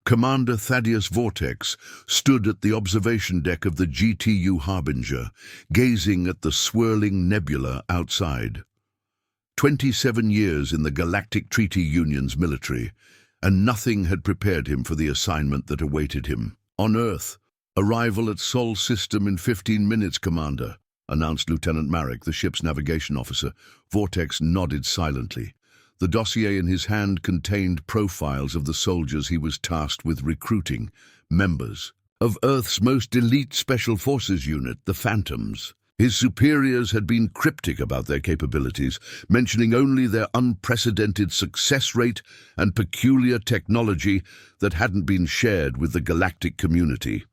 Commander Thaddeus Vortex stood at the observation deck of the GTU Harbinger, gazing at the swirling nebula outside. 27 years in the Galactic Treaty Union's military, and nothing had prepared him for the assignment that awaited him. On Earth, arrival at Sol System in 15 minutes, Commander, announced Lieutenant Marek, the ship's navigation officer. Vortex nodded silently. The dossier in his hand contained profiles of the soldiers he was tasked with recruiting, members of Earth's most elite Special Forces unit, the Phantoms. His superiors had been cryptic about their capabilities, mentioning only their unprecedented success rate and peculiar technology that hadn't been shared with the galactic community.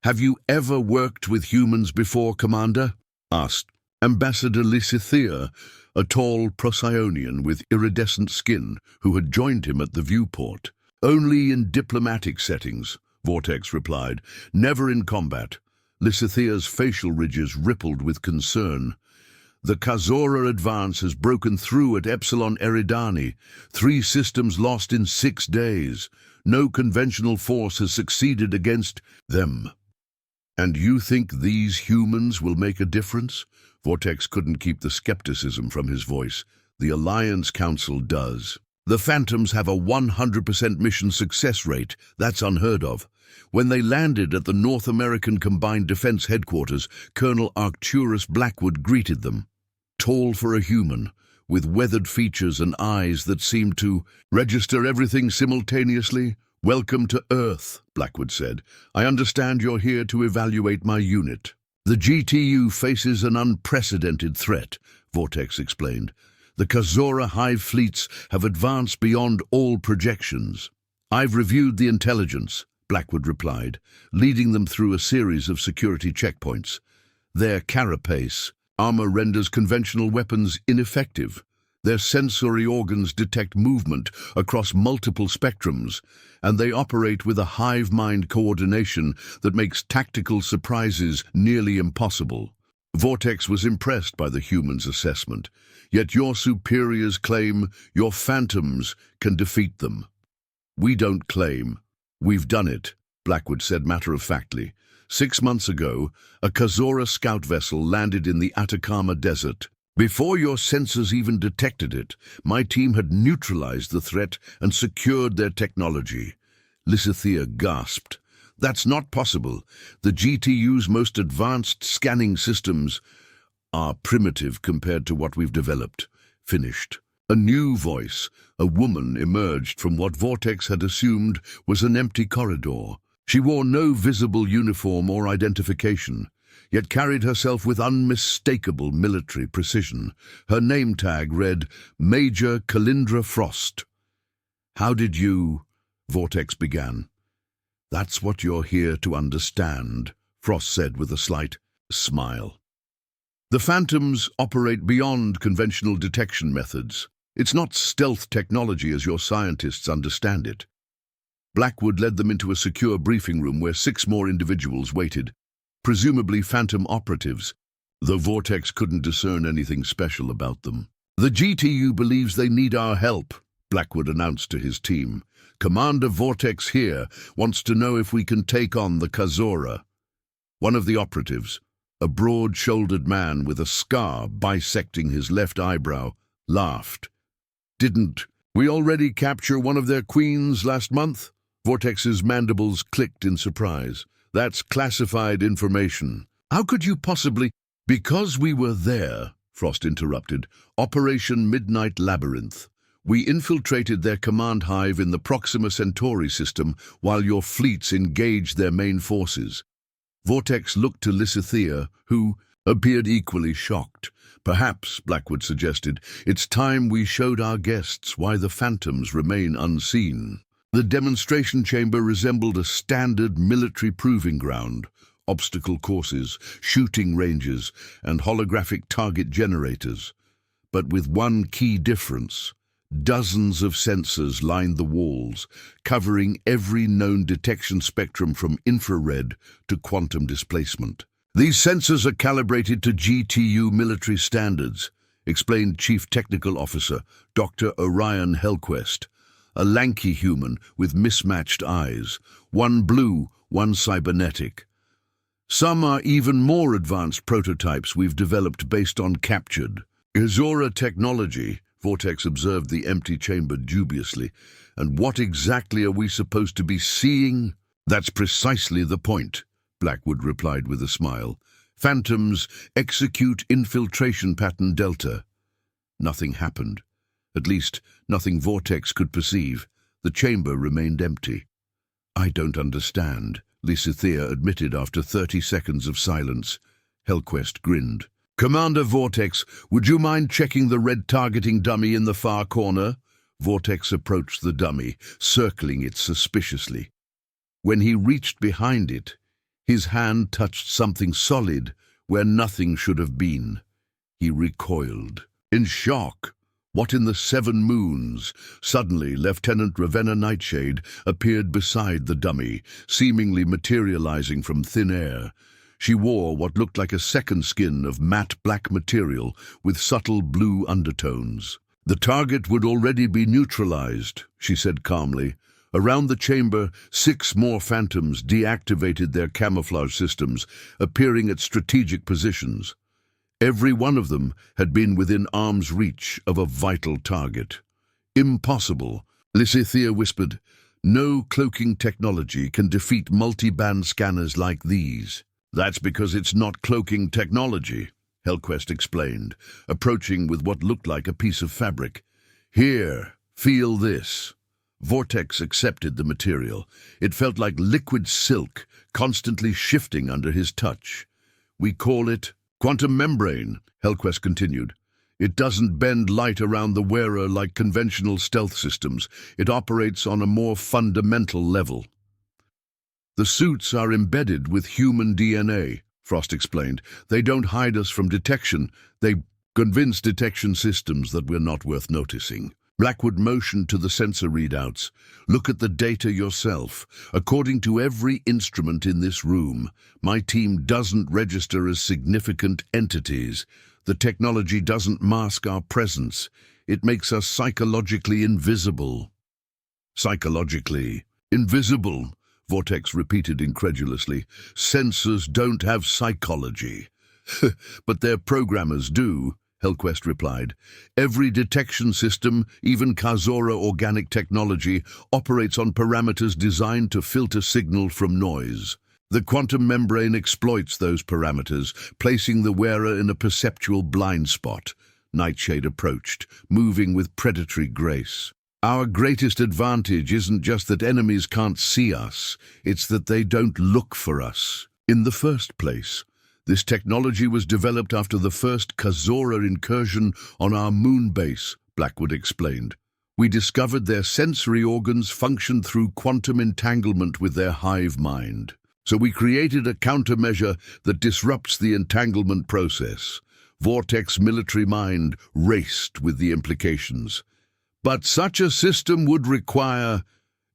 "Have you ever worked with humans before, Commander?" asked Ambassador Lysithea, a tall Procyon with iridescent skin, who had joined him at the viewport. "Only in diplomatic settings," Vortex replied. "Never in combat." Lysithea's facial ridges rippled with concern. "The Kazora advance has broken through at Epsilon Eridani. 3 systems lost in 6 days. No conventional force has succeeded against them." "And you think these humans will make a difference?" Vortex couldn't keep the skepticism from his voice. "The Alliance Council does. The Phantoms have a 100% mission success rate. That's unheard of. When they landed at the North American Combined Defense Headquarters, Colonel Arcturus Blackwood greeted them. Tall for a human, with weathered features and eyes that seemed to register everything simultaneously. "Welcome to Earth," Blackwood said. "I understand you're here to evaluate my unit." "The GTU faces an unprecedented threat," Vortex explained. "The Kazora hive fleets have advanced beyond all projections." "I've reviewed the intelligence," Blackwood replied, leading them through a series of security checkpoints. "Their carapace armor renders conventional weapons ineffective. Their sensory organs detect movement across multiple spectrums, and they operate with a hive-mind coordination that makes tactical surprises nearly impossible." Vortex was impressed by the humans' assessment. "Yet your superiors claim your Phantoms can defeat them." "We don't claim. We've done it," Blackwood said matter-of-factly. 6 months ago, a Kazora scout vessel landed in the Atacama Desert. Before your sensors even detected it, my team had neutralized the threat and secured their technology." Lysithea gasped. "That's not possible. The GTU's most advanced scanning systems are primitive compared to what we've developed." Finished. A new voice, a woman, emerged from what Vortex had assumed was an empty corridor. She wore no visible uniform or identification, yet carried herself with unmistakable military precision. Her name tag read Major Kalindra Frost. "How did you—" Vortex began. "That's what you're here to understand," Frost said with a slight smile. "The Phantoms operate beyond conventional detection methods. It's not stealth technology as your scientists understand it." Blackwood led them into a secure briefing room where 6 more individuals waited, presumably Phantom operatives, though Vortex couldn't discern anything special about them. "The GTU believes they need our help," Blackwood announced to his team. "Commander Vortex here wants to know if we can take on the Kazora." One of the operatives, a broad-shouldered man with a scar bisecting his left eyebrow, laughed. "Didn't we already capture one of their queens last month?" Vortex's mandibles clicked in surprise. "That's classified information." "How could you possibly—" "Because we were there," Frost interrupted. "Operation Midnight Labyrinth. We infiltrated their command hive in the Proxima Centauri system while your fleets engaged their main forces." Vortex looked to Lysithea, who appeared equally shocked. "Perhaps," Blackwood suggested, "it's time we showed our guests why the Phantoms remain unseen." The demonstration chamber resembled a standard military proving ground. Obstacle courses, shooting ranges, and holographic target generators. But with one key difference. Dozens of sensors lined the walls, covering every known detection spectrum from infrared to quantum displacement. "These sensors are calibrated to GTU military standards," explained Chief Technical Officer Dr. Orion Helquest. a lanky human with mismatched eyes, one blue, one cybernetic. Some are even more advanced prototypes we've developed based on captured Azora technology. Vortex observed the empty chamber dubiously. And what exactly are we supposed to be seeing? That's precisely the point, Blackwood replied with a smile. Phantoms execute infiltration pattern Delta. Nothing happened. At least, nothing Vortex could perceive. The chamber remained empty. I don't understand, Lysithea admitted after 30 seconds of silence. Helquest grinned. Commander Vortex, would you mind checking the red targeting dummy in the far corner? Vortex approached the dummy, circling it suspiciously. When he reached behind it, his hand touched something solid where nothing should have been. He recoiled. In shock. What in the 7 moons? Suddenly, Lieutenant Ravenna Nightshade appeared beside the dummy, seemingly materializing from thin air. She wore what looked like a second skin of matte black material with subtle blue undertones. The target would already be neutralized, she said calmly. Around the chamber, 6 more phantoms deactivated their camouflage systems, appearing at strategic positions. Every one of them had been within arm's reach of a vital target. Impossible, Lysithea whispered. No cloaking technology can defeat multi-band scanners like these. That's because it's not cloaking technology, Helquest explained, approaching with what looked like a piece of fabric. Here, feel this. Vortex accepted the material. It felt like liquid silk, constantly shifting under his touch. We call it quantum membrane, Helquest continued. It doesn't bend light around the wearer like conventional stealth systems. It operates on a more fundamental level. The suits are embedded with human DNA, Frost explained. They don't hide us from detection. They convince detection systems that we're not worth noticing. Blackwood motioned to the sensor readouts. Look at the data yourself. According to every instrument in this room, my team doesn't register as significant entities. The technology doesn't mask our presence. It makes us psychologically invisible. Psychologically invisible, Vortex repeated incredulously. Sensors don't have psychology. But their programmers do, Helquest replied. Every detection system, even Kazora organic technology, operates on parameters designed to filter signal from noise. The quantum membrane exploits those parameters, placing the wearer in a perceptual blind spot. Nightshade approached, moving with predatory grace. Our greatest advantage isn't just that enemies can't see us, it's that they don't look for us. In the first place, this technology was developed after the first Kazora incursion on our moon base, Blackwood explained. We discovered their sensory organs function through quantum entanglement with their hive mind. So we created a countermeasure that disrupts the entanglement process. Vortex military mind raced with the implications. But such a system would require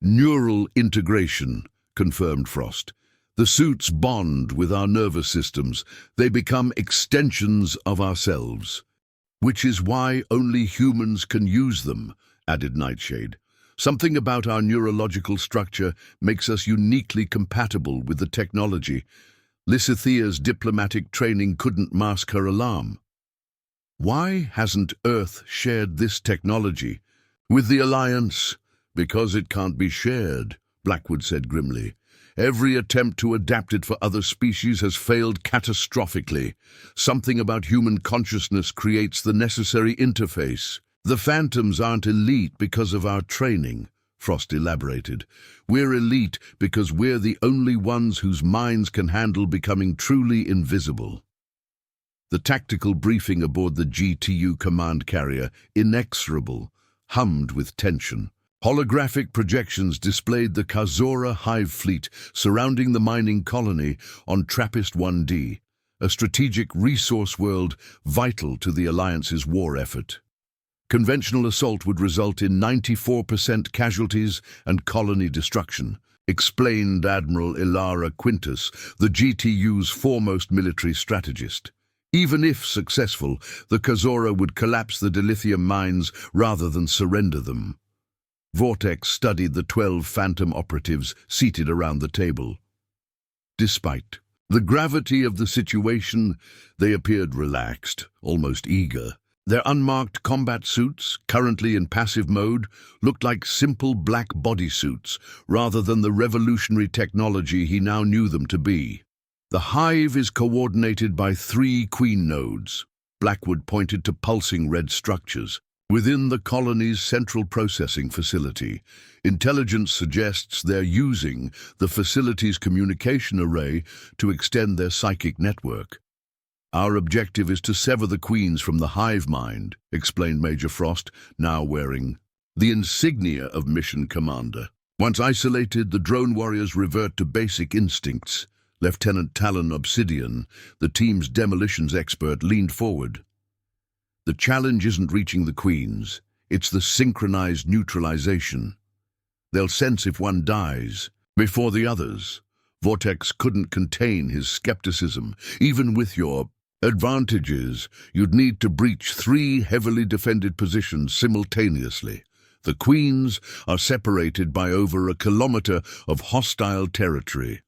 neural integration, confirmed Frost. The suits bond with our nervous systems. They become extensions of ourselves. Which is why only humans can use them, added Nightshade. Something about our neurological structure makes us uniquely compatible with the technology. Lysithea's diplomatic training couldn't mask her alarm. Why hasn't Earth shared this technology with the Alliance? Because it can't be shared, Blackwood said grimly. Every attempt to adapt it for other species has failed catastrophically. Something about human consciousness creates the necessary interface. The Phantoms aren't elite because of our training, Frost elaborated. We're elite because we're the only ones whose minds can handle becoming truly invisible. The tactical briefing aboard the GTU command carrier, inexorable, hummed with tension. Holographic projections displayed the Kazora hive fleet surrounding the mining colony on TRAPPIST-1D, a strategic resource world vital to the Alliance's war effort. Conventional assault would result in 94% casualties and colony destruction, explained Admiral Ilara Quintus, the GTU's foremost military strategist. Even if successful, the Kazora would collapse the dilithium mines rather than surrender them. Vortex studied the 12 Phantom operatives seated around the table. Despite the gravity of the situation, they appeared relaxed, almost eager. Their unmarked combat suits, currently in passive mode, looked like simple black bodysuits, rather than the revolutionary technology he now knew them to be. The hive is coordinated by 3 queen nodes. Blackwood pointed to pulsing red structures. Within the colony's central processing facility, intelligence suggests they're using the facility's communication array to extend their psychic network. Our objective is to sever the queens from the hive mind, explained Major Frost, now wearing the insignia of Mission Commander. Once isolated, the drone warriors revert to basic instincts. Lieutenant Talon Obsidian, the team's demolitions expert, leaned forward. The challenge isn't reaching the queens, it's the synchronized neutralization. They'll sense if one dies before the others. Vortex couldn't contain his skepticism. Even with your advantages, you'd need to breach 3 heavily defended positions simultaneously. The queens are separated by over a kilometer of hostile territory,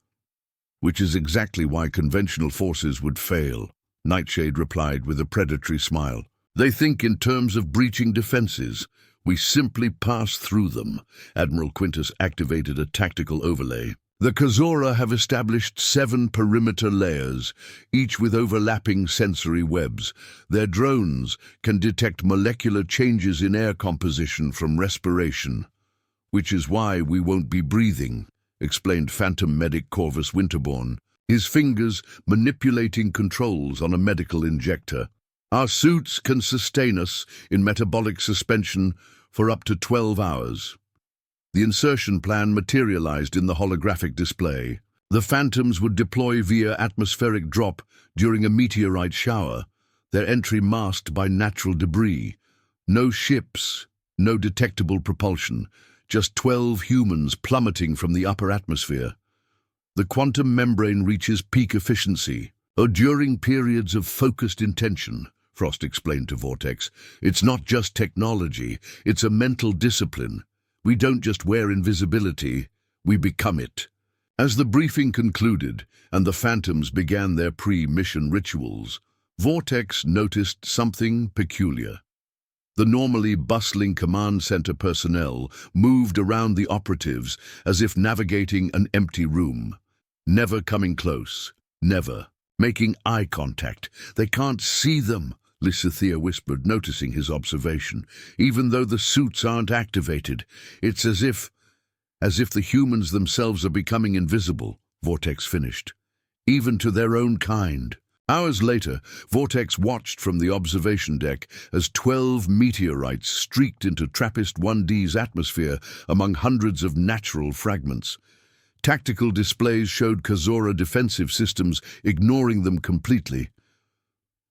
which is exactly why conventional forces would fail. Nightshade replied with a predatory smile. They think in terms of breaching defenses. We simply pass through them. Admiral Quintus activated a tactical overlay. The Kazora have established 7 perimeter layers, each with overlapping sensory webs. Their drones can detect molecular changes in air composition from respiration, which is why we won't be breathing, explained Phantom Medic Corvus Winterborn, his fingers manipulating controls on a medical injector. Our suits can sustain us in metabolic suspension for up to 12 hours. The insertion plan materialized in the holographic display. The Phantoms would deploy via atmospheric drop during a meteorite shower, their entry masked by natural debris. No ships, no detectable propulsion, just 12 humans plummeting from the upper atmosphere. The quantum membrane reaches peak efficiency, during periods of focused intention. Frost explained to Vortex. It's not just technology, it's a mental discipline. We don't just wear invisibility, we become it. As the briefing concluded and the Phantoms began their pre-mission rituals, Vortex noticed something peculiar. The normally bustling command center personnel moved around the operatives as if navigating an empty room, never coming close, never making eye contact. They can't see them, Lysithea whispered, noticing his observation. Even though the suits aren't activated, it's as if the humans themselves are becoming invisible, Vortex finished. Even to their own kind. Hours later, Vortex watched from the observation deck as 12 meteorites streaked into TRAPPIST-1D's atmosphere among hundreds of natural fragments. Tactical displays showed Kazora defensive systems ignoring them completely.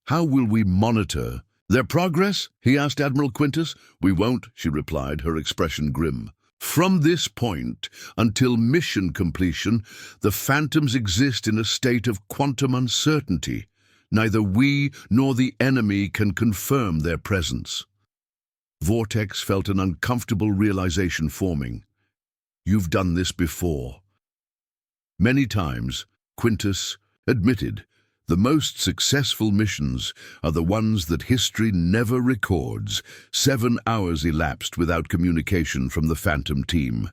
How will we monitor their progress? He asked Admiral Quintus. We won't, she replied, her expression grim. From this point until mission completion, the Phantoms exist in a state of quantum uncertainty. Neither we nor the enemy can confirm their presence. Vortex felt an uncomfortable realization forming. You've done this before. Many times, Quintus admitted. The most successful missions are the ones that history never records. 7 hours elapsed without communication from the Phantom team.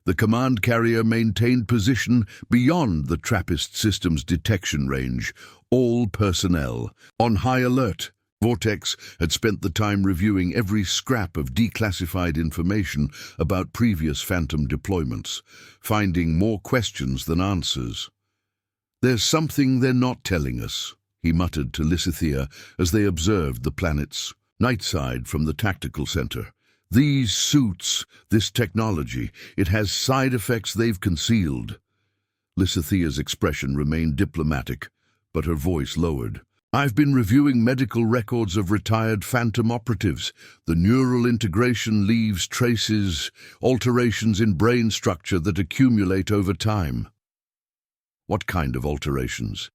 The command carrier maintained position beyond the TRAPPIST system's detection range. All personnel on high alert. Vortex had spent the time reviewing every scrap of declassified information about previous Phantom deployments, finding more questions than answers. There's something they're not telling us, he muttered to Lysithea as they observed the planet's night side from the tactical center. These suits, this technology, it has side effects they've concealed. Lysithea's expression remained diplomatic, but her voice lowered. I've been reviewing medical records of retired Phantom operatives. The neural integration leaves traces, alterations in brain structure that accumulate over time. What kind of alterations?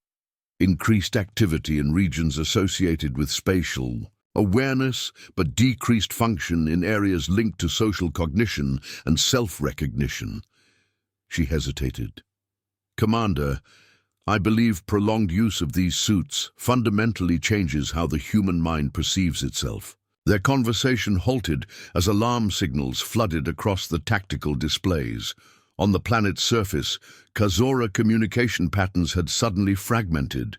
Increased activity in regions associated with spatial awareness but decreased function in areas linked to social cognition and self-recognition. She hesitated. Commander, I believe prolonged use of these suits fundamentally changes how the human mind perceives itself. Their conversation halted as alarm signals flooded across the tactical displays. On the planet's surface, Kazora communication patterns had suddenly fragmented.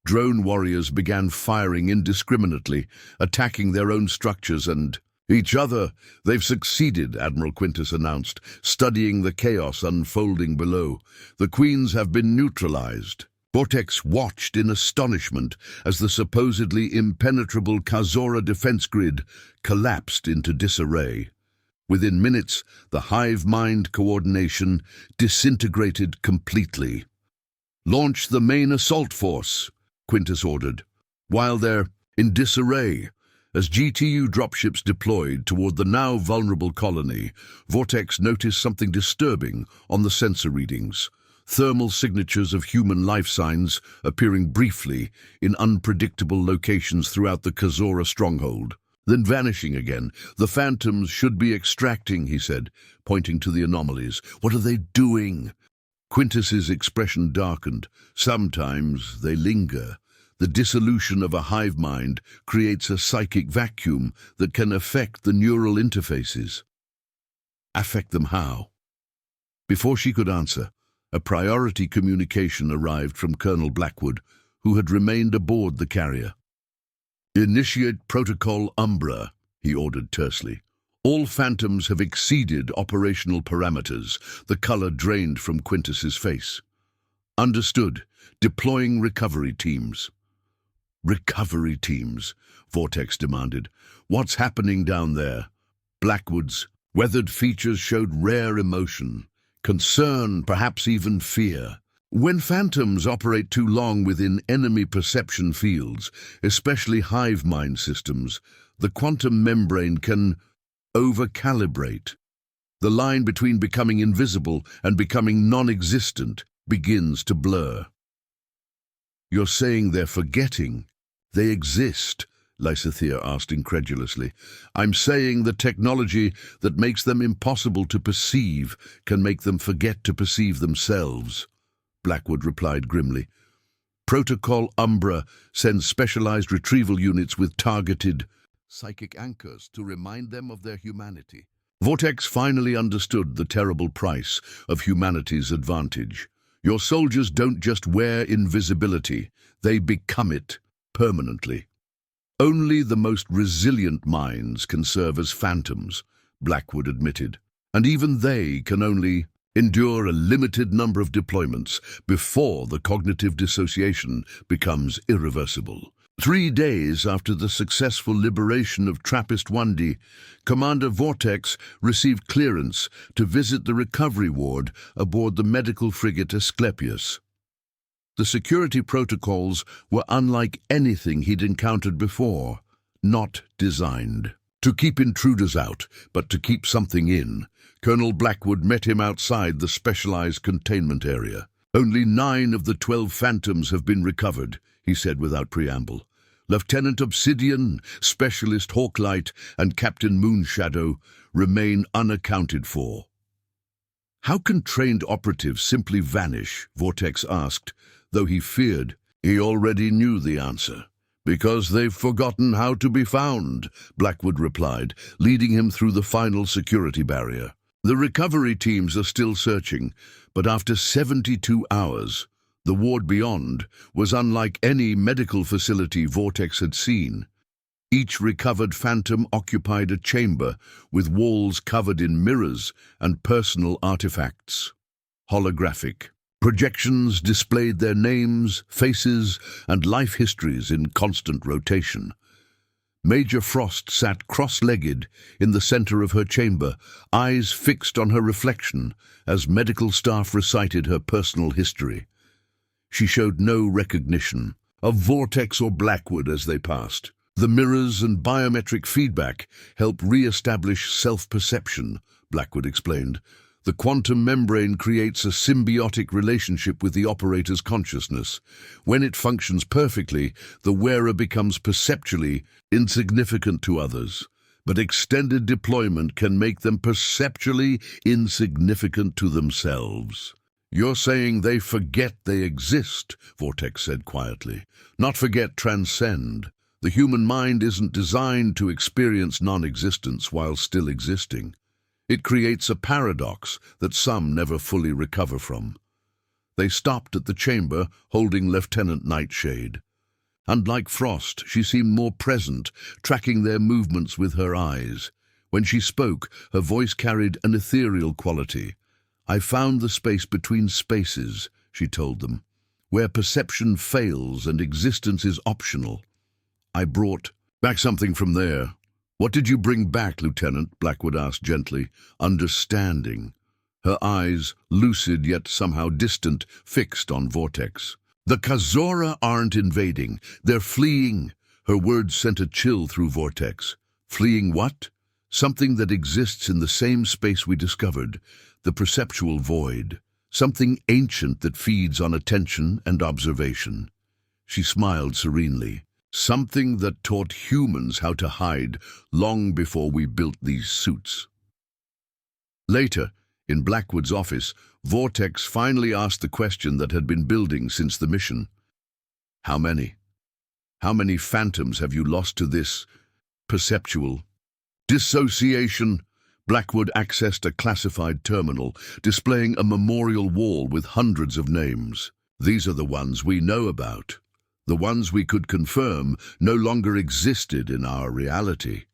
Drone warriors began firing indiscriminately, attacking their own structures and each other. They've succeeded, Admiral Quintus announced, studying the chaos unfolding below. The Queens have been neutralized. Vortex watched in astonishment as the supposedly impenetrable Kazora defense grid collapsed into disarray. Within minutes, the hive-mind coordination disintegrated completely. "Launch the main assault force," Quintus ordered. While they're in disarray, as GTU dropships deployed toward the now vulnerable colony, Vortex noticed something disturbing on the sensor readings. Thermal signatures of human life signs appearing briefly in unpredictable locations throughout the Kazora stronghold, then vanishing again. "The phantoms should be extracting," he said, pointing to the anomalies. "What are they doing?" Quintus's expression darkened. "Sometimes they linger. The dissolution of a hive mind creates a psychic vacuum that can affect the neural interfaces." "Affect them how?" Before she could answer, a priority communication arrived from Colonel Blackwood, who had remained aboard the carrier. "Initiate Protocol Umbra," he ordered tersely. "All phantoms have exceeded operational parameters." The color drained from Quintus's face. "Understood. Deploying recovery teams." "Recovery teams?" Vortex demanded. "What's happening down there?" Blackwood's weathered features showed rare emotion. Concern, perhaps even fear. "When phantoms operate too long within enemy perception fields, especially hive mind systems, the quantum membrane can over-calibrate. The line between becoming invisible and becoming non-existent begins to blur." "You're saying they're forgetting? They exist?" Lysathea asked incredulously. "I'm saying the technology that makes them impossible to perceive can make them forget to perceive themselves," Blackwood replied grimly. "Protocol Umbra sends specialized retrieval units with targeted psychic anchors to remind them of their humanity." Vortex finally understood the terrible price of humanity's advantage. Your soldiers don't just wear invisibility, they become it permanently. "Only the most resilient minds can serve as phantoms," Blackwood admitted, "and even they can only endure a limited number of deployments before the cognitive dissociation becomes irreversible." 3 days after the successful liberation of Trappist-1D, Commander Vortex received clearance to visit the recovery ward aboard the medical frigate Asclepius. The security protocols were unlike anything he'd encountered before, not designed to keep intruders out, but to keep something in. Colonel Blackwood met him outside the specialized containment area. "Only 9 of the 12 phantoms have been recovered," he said without preamble. "Lieutenant Obsidian, Specialist Hawklight, and Captain Moonshadow remain unaccounted for." "How can trained operatives simply vanish?" Vortex asked, though he feared he already knew the answer. "Because they've forgotten how to be found," Blackwood replied, leading him through the final security barrier. "The recovery teams are still searching, but after 72 hours, the ward beyond was unlike any medical facility Vortex had seen. Each recovered phantom occupied a chamber with walls covered in mirrors and personal artifacts. Holographic projections displayed their names, faces, and life histories in constant rotation. Major Frost sat cross-legged in the center of her chamber, eyes fixed on her reflection as medical staff recited her personal history. She showed no recognition of Vortex or Blackwood as they passed. "The mirrors and biometric feedback help re-establish self-perception," Blackwood explained. The quantum membrane creates a symbiotic relationship with the operator's consciousness. When it functions perfectly, the wearer becomes perceptually insignificant to others. But extended deployment can make them perceptually insignificant to themselves. You're saying they forget they exist, Vortex said quietly. Not forget, transcend. The human mind isn't designed to experience non-existence while still existing. It creates a paradox that some never fully recover from. They stopped at the chamber, holding Lieutenant Nightshade. Unlike Frost, she seemed more present, tracking their movements with her eyes. When she spoke, her voice carried an ethereal quality. "I found the space between spaces," she told them, "where perception fails and existence is optional. I brought back something from there." "What did you bring back, Lieutenant?" Blackwood asked gently. "Understanding." Her eyes, lucid yet somehow distant, fixed on Vortex. "The Kazora aren't invading. They're fleeing." Her words sent a chill through Vortex. "Fleeing what?" "Something that exists in the same space we discovered. The perceptual void. Something ancient that feeds on attention and observation." She smiled serenely. "Something that taught humans how to hide long before we built these suits." Later, in Blackwood's office, Vortex finally asked the question that had been building since the mission. "How many? How many phantoms have you lost to this perceptual dissociation?" Blackwood accessed a classified terminal, displaying a memorial wall with hundreds of names. "These are the ones we know about. The ones we could confirm no longer existed in our reality."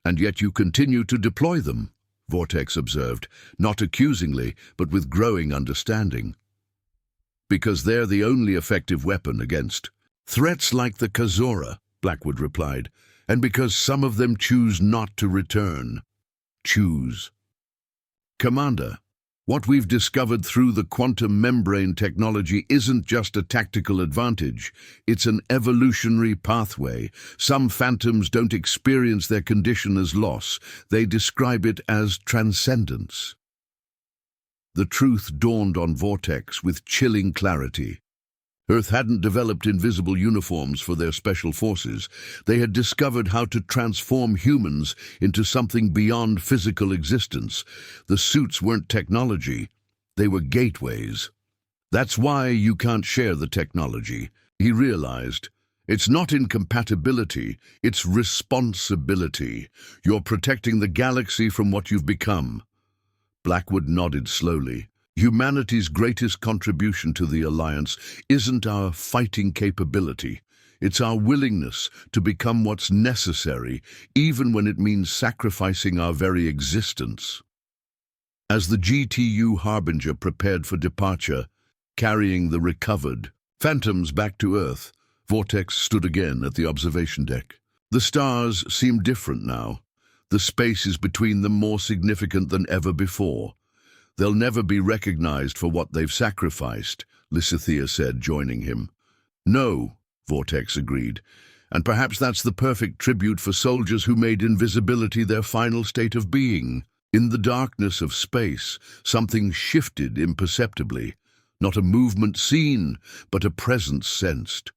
"And yet you continue to deploy them," Vortex observed, not accusingly, but with growing understanding. "Because they're the only effective weapon against threats like the Kazora," Blackwood replied, "and because some of them choose not to return." "Choose." "Commander, what we've discovered through the quantum membrane technology isn't just a tactical advantage, it's an evolutionary pathway. Some phantoms don't experience their condition as loss, they describe it as transcendence." The truth dawned on Vortex with chilling clarity. Earth hadn't developed invisible uniforms for their special forces. They had discovered how to transform humans into something beyond physical existence. The suits weren't technology, they were gateways. "That's why you can't share the technology," he realized. "It's not incompatibility, it's responsibility. You're protecting the galaxy from what you've become." Blackwood nodded slowly. "Humanity's greatest contribution to the Alliance isn't our fighting capability. It's our willingness to become what's necessary, even when it means sacrificing our very existence." As the GTU Harbinger prepared for departure, carrying the recovered phantoms back to Earth, Vortex stood again at the observation deck. The stars seemed different now. The spaces between them more significant than ever before. "They'll never be recognized for what they've sacrificed," Lysithea said, joining him. "No," Vortex agreed, "and perhaps that's the perfect tribute for soldiers who made invisibility their final state of being." In the darkness of space, something shifted imperceptibly. Not a movement seen, but a presence sensed.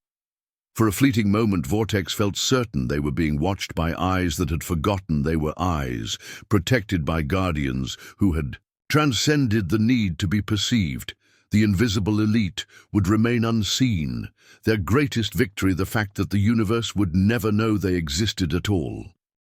For a fleeting moment, Vortex felt certain they were being watched by eyes that had forgotten they were eyes, protected by guardians who had transcended the need to be perceived. The invisible elite would remain unseen, their greatest victory the fact that the universe would never know they existed at all.